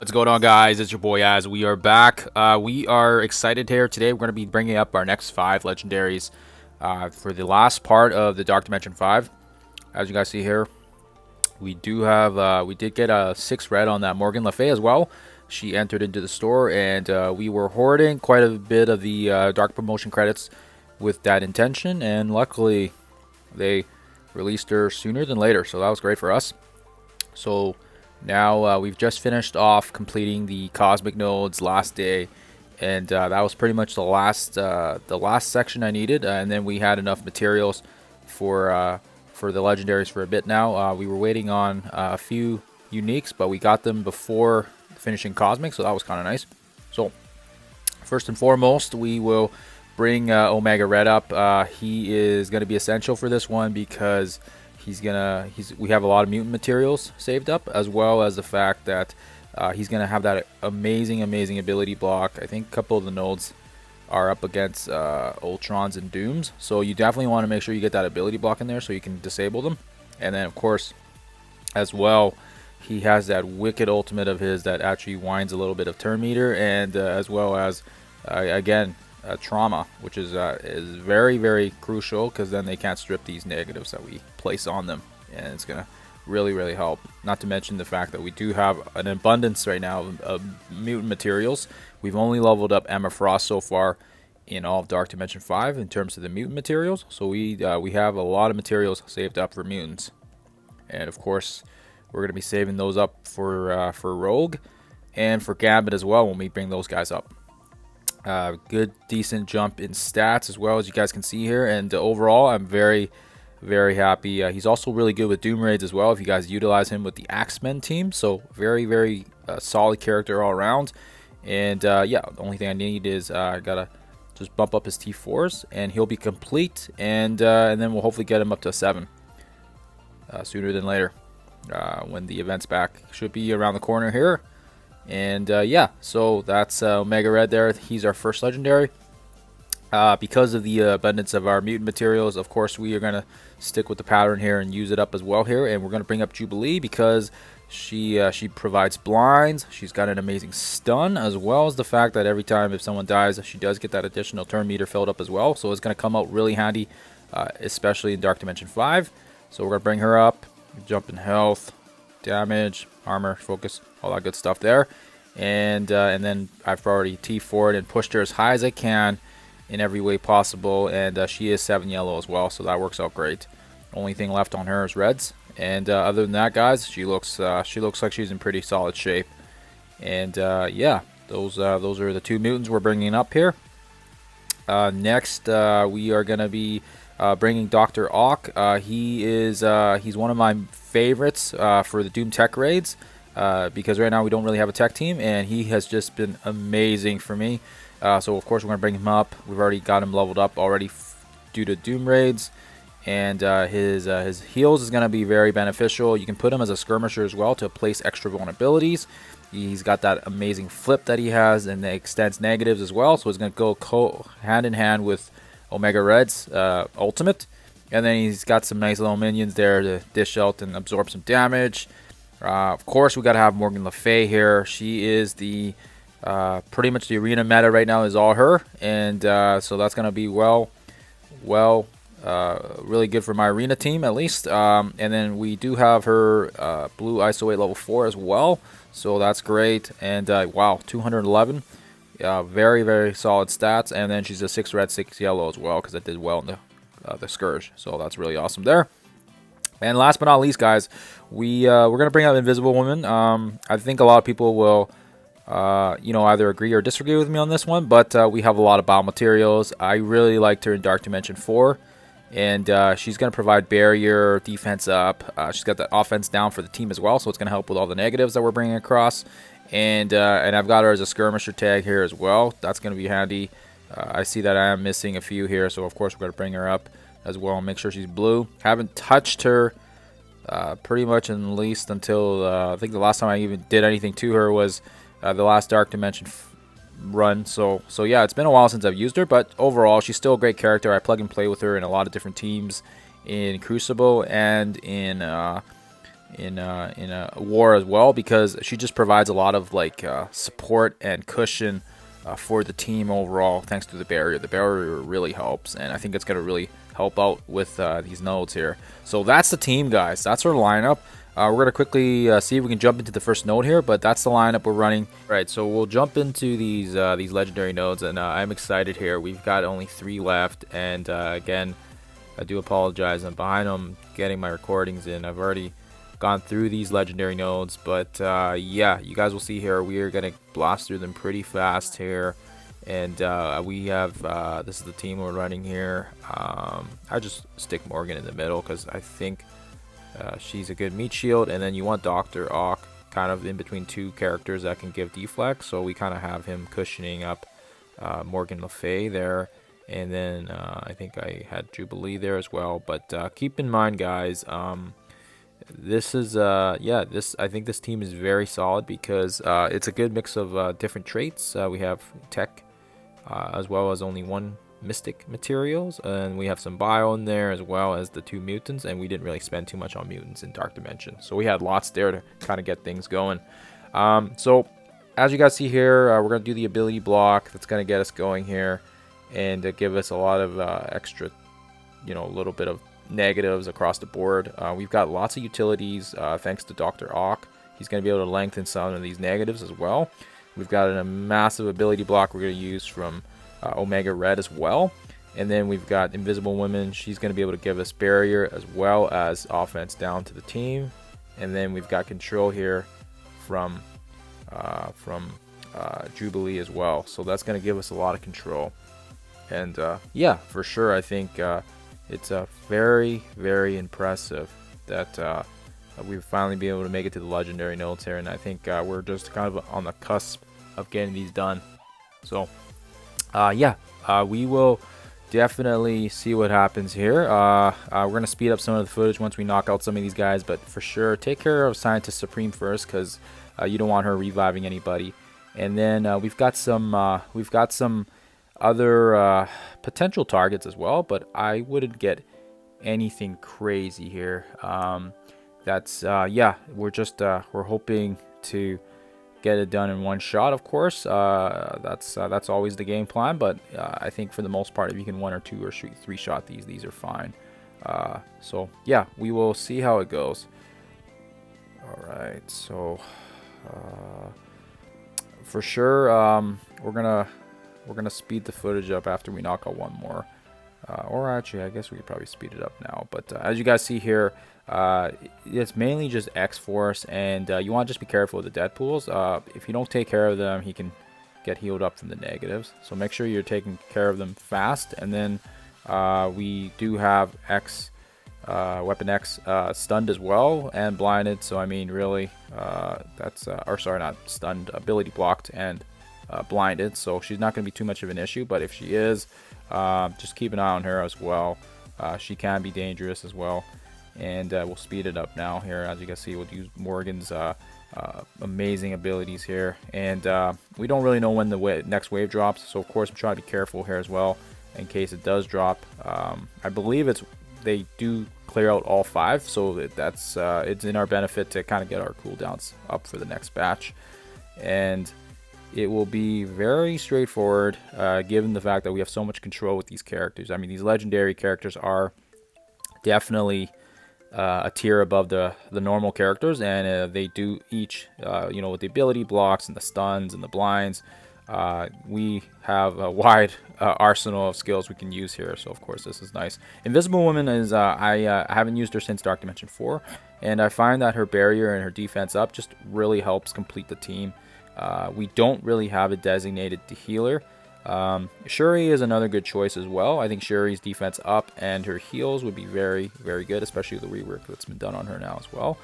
What's going on, guys? It's your boy Az. We are back. We are excited here today. We're going to be bringing up our next 5 legendaries for the last part of the Dark Dimension 5. As you guys see here, we did get a 6 red on that Morgan Le Fay as well. She entered into the store, and we were hoarding quite a bit of the Dark Promotion credits with that intention, and luckily they released her sooner than later, so that was great for us. So now we've just finished off completing the Cosmic Nodes last day, and that was pretty much the last section I needed. And then we had enough materials for the legendaries for a bit now. We were waiting on a few uniques, but we got them before finishing Cosmic, so that was kind of nice. So first and foremost, we will bring Omega Red up. He is going to be essential for this one because we have a lot of mutant materials saved up, as well as the fact that he's gonna have that amazing ability block. I think a couple of the nodes are up against Ultrons and Dooms, so you definitely want to make sure you get that ability block in there so you can disable them. And then of course as well, he has that wicked ultimate of his that actually winds a little bit of turn meter, and as well as again trauma, which is very crucial, because then they can't strip these negatives that we place on them, and it's gonna really help. Not to mention the fact that we do have an abundance right now of mutant materials. We've only leveled up Emma Frost so far in all of Dark Dimension 5 in terms of the mutant materials, so we have a lot of materials saved up for mutants, and of course we're gonna be saving those up for Rogue and for Gambit as well when we bring those guys up. Good decent jump in stats as well, as you guys can see here, and overall I'm very happy. He's also really good with Doom Raids as well if you guys utilize him with the Axemen team, so very solid character all around. And yeah, the only thing I need is I gotta just bump up his T4s and he'll be complete, and then we'll hopefully get him up to 7 sooner than later when the event's back. Should be around the corner here. And yeah, so that's Omega Red there. He's our first legendary. Because of the abundance of our mutant materials, of course we are going to stick with the pattern here and use it up as well here. And we're going to bring up Jubilee because she provides blinds. She's got an amazing stun, as well as the fact that every time if someone dies, she does get that additional turn meter filled up as well. So it's going to come out really handy, especially in Dark Dimension 5. So we're going to bring her up, jump in health, damage, armor, focus, all that good stuff there. And then I've already T4'd and pushed her as high as I can in every way possible, and she is 7 yellow as well, so that works out great. Only thing left on her is reds, and other than that, guys, she looks like she's in pretty solid shape. And yeah, those are the 2 mutants we're bringing up here. Next we are gonna be bringing Dr. Ock. He's one of my favorites for the Doom Tech raids, because right now we don't really have a tech team, and he has just been amazing for me. So of course we're going to bring him up. We've already got him leveled up already due to Doom raids, and his heals is going to be very beneficial. You can put him as a skirmisher as well to place extra vulnerabilities. He's got that amazing flip that he has, and it extends negatives as well, so it's going to go hand in hand with Omega Red's ultimate. And then he's got some nice little minions there to dish out and absorb some damage. Of course we got to have Morgan Le Fay here. She is the pretty much the arena meta right now is all her, and so that's gonna be really good for my arena team at least. And then we do have her blue ISO 8 level 4 as well, so that's great. And wow, 211, very solid stats. And then she's a 6 red 6 yellow as well, because it did well in the Scourge, so that's really awesome there. And last but not least, guys, we're gonna bring up Invisible Woman. I think a lot of people will either agree or disagree with me on this one, but we have a lot of battle materials. I really liked her in Dark Dimension 4, and she's going to provide barrier, defense up. She's got the offense down for the team as well, so it's going to help with all the negatives that we're bringing across. And I've got her as a skirmisher tag here as well. That's going to be handy. I see that I am missing a few here, so of course we're going to bring her up as well and make sure she's blue. Haven't touched her pretty much at least until I think the last time I even did anything to her was the last Dark Dimension run. So yeah, it's been a while since I've used her, but overall she's still a great character. I plug and play with her in a lot of different teams in Crucible and in in a war as well, because she just provides a lot of like support and cushion for the team overall, thanks to the barrier. The barrier really helps, and I think it's going to really help out with these nodes here. So that's the team, guys. That's our lineup. We're going to quickly see if we can jump into the first node here, but that's the lineup we're running. All right, so we'll jump into these legendary nodes, and I'm excited here. We've got only 3 left, and again, I do apologize. I'm behind on getting my recordings in. I've already gone through these legendary nodes, but yeah, you guys will see here we are gonna blast through them pretty fast here. And we have this is the team we're running here. I just stick Morgan in the middle because I think she's a good meat shield, and then you want Dr. Ock kind of in between 2 characters that can give deflect, so we kind of have him cushioning up Morgan Le Fay there. And then I think I had Jubilee there as well, but keep in mind, guys, this is I think this team is very solid because it's a good mix of different traits. We have tech as well as only 1 mystic materials, and we have some bio in there as well as the 2 mutants, and we didn't really spend too much on mutants in Dark Dimension, so we had lots there to kind of get things going. So as you guys see here, we're going to do the ability block that's going to get us going here and give us a lot of extra, a little bit of negatives across the board. We've got lots of utilities thanks to Dr. Ock. He's going to be able to lengthen some of these negatives as well. We've got a massive ability block we're going to use from Omega Red as well. And then we've got Invisible Woman. She's going to be able to give us barrier as well as offense down to the team. And then we've got control here from Jubilee as well. So that's going to give us a lot of control. And yeah, for sure, I think it's very, very impressive that we've finally been able to make it to the legendary nodes here. And I think we're just kind of on the cusp of getting these done. So yeah, we will definitely see what happens here. We're going to speed up some of the footage once we knock out some of these guys. But for sure, take care of Scientist Supreme first, because you don't want her reviving anybody. And then we've got some other potential targets as well, but I wouldn't get anything crazy here. Yeah, we're hoping to get it done in one shot, of course. That's always the game plan, but I think for the most part, if you can 1 or 2 or 3 shot these are fine. So yeah, we will see how it goes. All right, so for sure, we're gonna speed the footage up after we knock out 1 more. Or actually, I guess we could probably speed it up now. But as you guys see here, it's mainly just X-Force, and you want to just be careful with the Deadpools. If you don't take care of them, he can get healed up from the negatives. So make sure you're taking care of them fast. And then we do have Weapon X stunned as well and blinded. So I mean, really, that's or sorry, not stunned, ability blocked and blinded. So she's not going to be too much of an issue. But if she is, just keep an eye on her as well. She can be dangerous as well. And we'll speed it up now here. As you can see, we'll use Morgan's amazing abilities here. And we don't really know when the next wave drops. So of course, I'm trying to be careful here as well in case it does drop. I believe they do clear out all 5. So it's in our benefit to kind of get our cooldowns up for the next batch. And it will be very straightforward given the fact that we have so much control with these characters. I mean, these legendary characters are definitely a tier above the normal characters, and they do each, with the ability blocks and the stuns and the blinds, we have a wide arsenal of skills we can use here. So of course this is nice. Invisible Woman is I haven't used her since Dark Dimension 4, and I find that her barrier and her defense up just really helps complete the team. We don't really have a designated healer. Shuri is another good choice as well. I think Shuri's defense up and her heals would be very, very good, especially the rework that's been done on her now as well.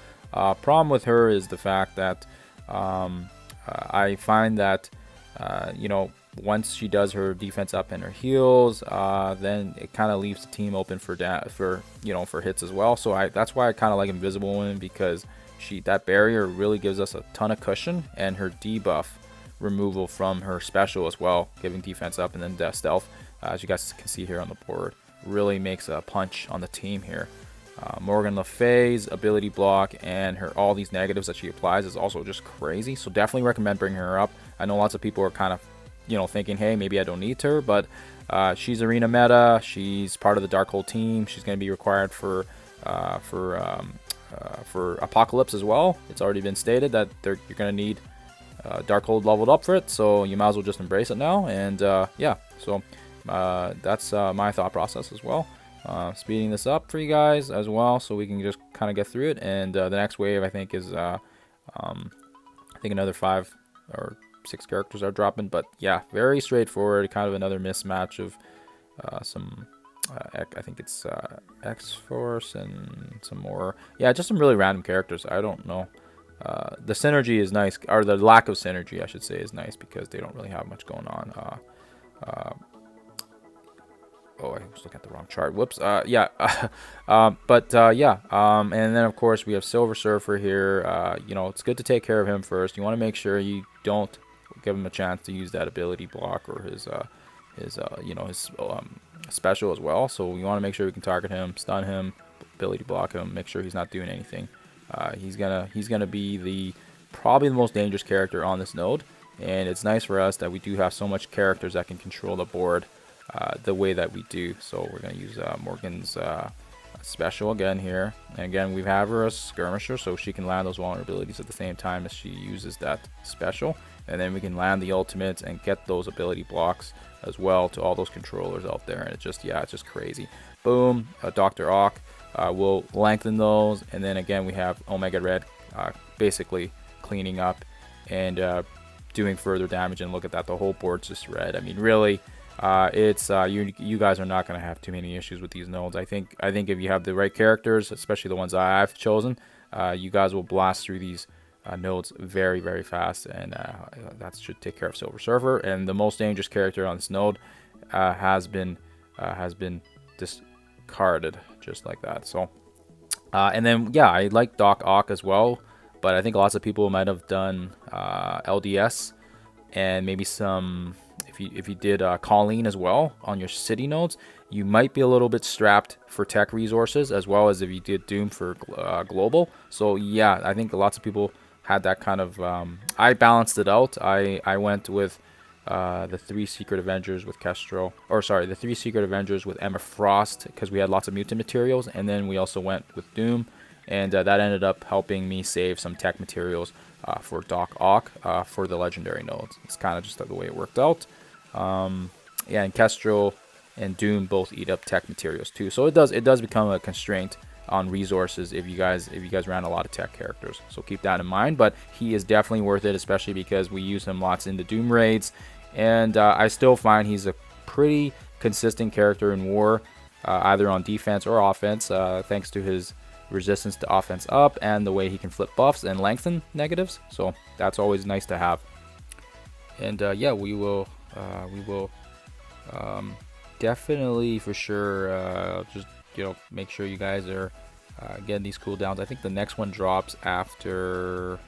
Problem with her is the fact that I find that once she does her defense up and her heals, then it kind of leaves the team open for hits as well. So that's why I kind of like Invisible Woman, because that barrier really gives us a ton of cushion, and her debuff removal from her special as well, giving defense up, and then stealth, as you guys can see here on the board, really makes a punch on the team here. Morgan Le Fay's ability block and all these negatives that she applies is also just crazy. So definitely recommend bringing her up. I know lots of people are kind of, thinking, hey, maybe I don't need her, but she's arena meta. She's part of the Darkhold team. She's going to be required for Apocalypse as well. It's already been stated that you're going to need Darkhold leveled up for it, so you might as well just embrace it now. And yeah, so that's my thought process as well. Speeding this up for you guys as well, so we can just kind of get through it. And the next wave, I think, is I think another 5 or 6 characters are dropping. But yeah, very straightforward. Kind of another mismatch of some. I think it's X-Force and some more. Yeah, just some really random characters. I don't know. The synergy is nice, or the lack of synergy, I should say, is nice because they don't really have much going on. Oh, I was looking at the wrong chart. Whoops. Yeah. Yeah. And then of course we have Silver Surfer here. It's good to take care of him first. You want to make sure you don't give him a chance to use that ability block or his special as well. So you want to make sure we can target him, stun him, ability block him, make sure he's not doing anything. He's gonna be probably the most dangerous character on this node, and it's nice for us that we do have so much characters that can control the board the way that we do. So we're gonna use Morgan's special again here, and again we have her as skirmisher, so she can land those vulnerabilities at the same time as she uses that special, and then we can land the ultimates and get those ability blocks as well to all those controllers out there. And it's just crazy. Boom. Dr. Ock will lengthen those, and then again we have Omega Red basically cleaning up and doing further damage. And look at that, the whole board's just red. I mean, really, it's you guys are not going to have too many issues with these nodes. I think if you have the right characters, especially the ones I've chosen, you guys will blast through these nodes very, very fast, and that should take care of Silver Surfer. And the most dangerous character on this node has been discarded just like that. So and then yeah, I like Doc Ock as well, but I think lots of people might have done LDS and maybe some. If you did Colleen as well on your city nodes, you might be a little bit strapped for tech resources, as well as if you did Doom for global. So yeah, I think lots of people had that kind of. I balanced it out. I went with the 3 Secret Avengers with Kestrel, or sorry, the 3 Secret Avengers with Emma Frost, because we had lots of mutant materials, and then we also went with Doom, and that ended up helping me save some tech materials for Doc Ock for the legendary nodes. It's kind of just the way it worked out. Yeah, and Kestrel and Doom both eat up tech materials too, so it does become a constraint on resources if you guys ran a lot of tech characters. So keep that in mind. But he is definitely worth it, especially because we use him lots in the Doom raids, and I still find he's a pretty consistent character in war, either on defense or offense, thanks to his resistance to offense up and the way he can flip buffs and lengthen negatives. So that's always nice to have. And yeah, we will definitely for sure just make sure you guys are getting these cooldowns. I think the next one drops after.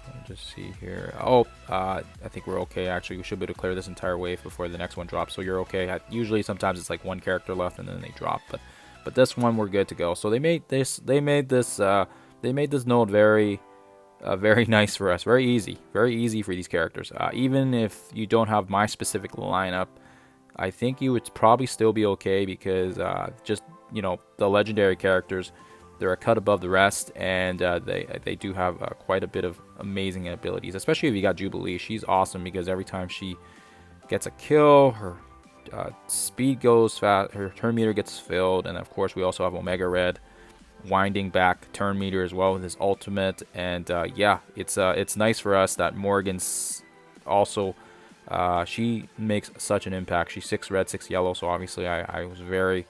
Let me just see here. Oh, I think we're okay. Actually, we should be able to clear this entire wave before the next one drops. So you're okay. Usually, sometimes it's like one character left and then they drop, but this one we're good to go. So they made this node very nice for us. Very easy for these characters. Even if you don't have my specific lineup, I think you would probably still be okay, because just the legendary characters, they're a cut above the rest, and they do have quite a bit of amazing abilities, especially if you got Jubilee. She's awesome because every time she gets a kill, her speed goes fast, her turn meter gets filled, and of course we also have Omega Red winding back turn meter as well with his ultimate. And yeah, it's nice for us that Morgan's also she makes such an impact. She's 6 red, 6 yellow, so obviously I was very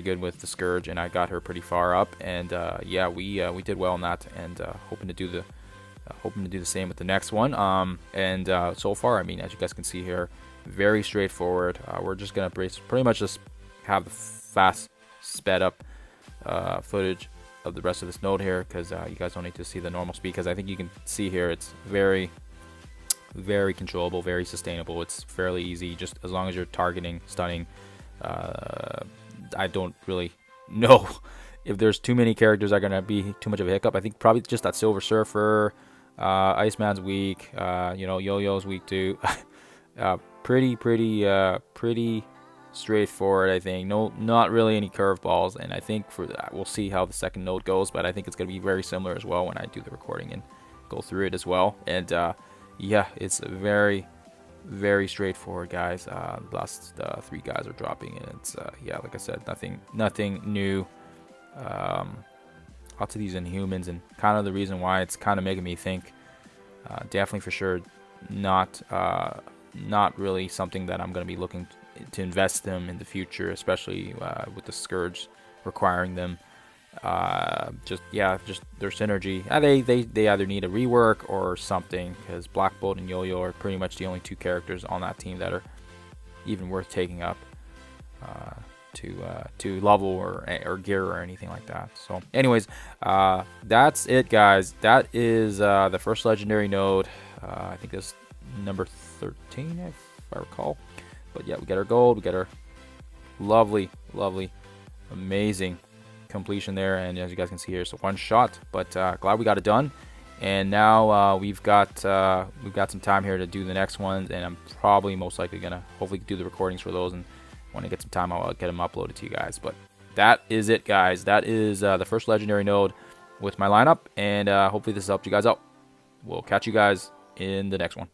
good with the Scourge, and I got her pretty far up. And yeah, we did well on that, and hoping to do the same with the next one. And so far, I mean, as you guys can see here, very straightforward. We're just gonna pretty much just have the fast sped up footage of the rest of this node here, because you guys don't need to see the normal speed, because I think you can see here it's very controllable, very sustainable. It's fairly easy, just as long as you're targeting, stunning. I don't really know if there's too many characters that are gonna be too much of a hiccup. I think probably just that Silver Surfer, Iceman's weak. Yo-Yo's weak too. Pretty straightforward. I think not really any curveballs, and I think for that we'll see how the second node goes. But I think it's gonna be very similar as well when I do the recording and go through it as well. And yeah, it's very straightforward, guys. Last 3 guys are dropping, and it's yeah, like I said, nothing new. Lots of these Inhumans, and kind of the reason why it's kind of making me think, definitely for sure, not really something that I'm going to be looking to invest them in the future, especially with the Scourge requiring them. Just their synergy. They either need a rework or something, because Black Bolt and Yo-Yo are pretty much the only 2 characters on that team that are even worth taking up to level or gear or anything like that. So anyways, that's it, guys. That is the first legendary node. I think it's number 13 if I recall. But yeah, we get our gold, we get our lovely amazing completion there, and as you guys can see here, it's a one shot, but glad we got it done. And now we've got some time here to do the next ones, and I'm probably most likely gonna hopefully do the recordings for those, and when I get some time I'll get them uploaded to you guys. But that is it, guys. That is the first legendary node with my lineup, and hopefully this helped you guys out. We'll catch you guys in the next one.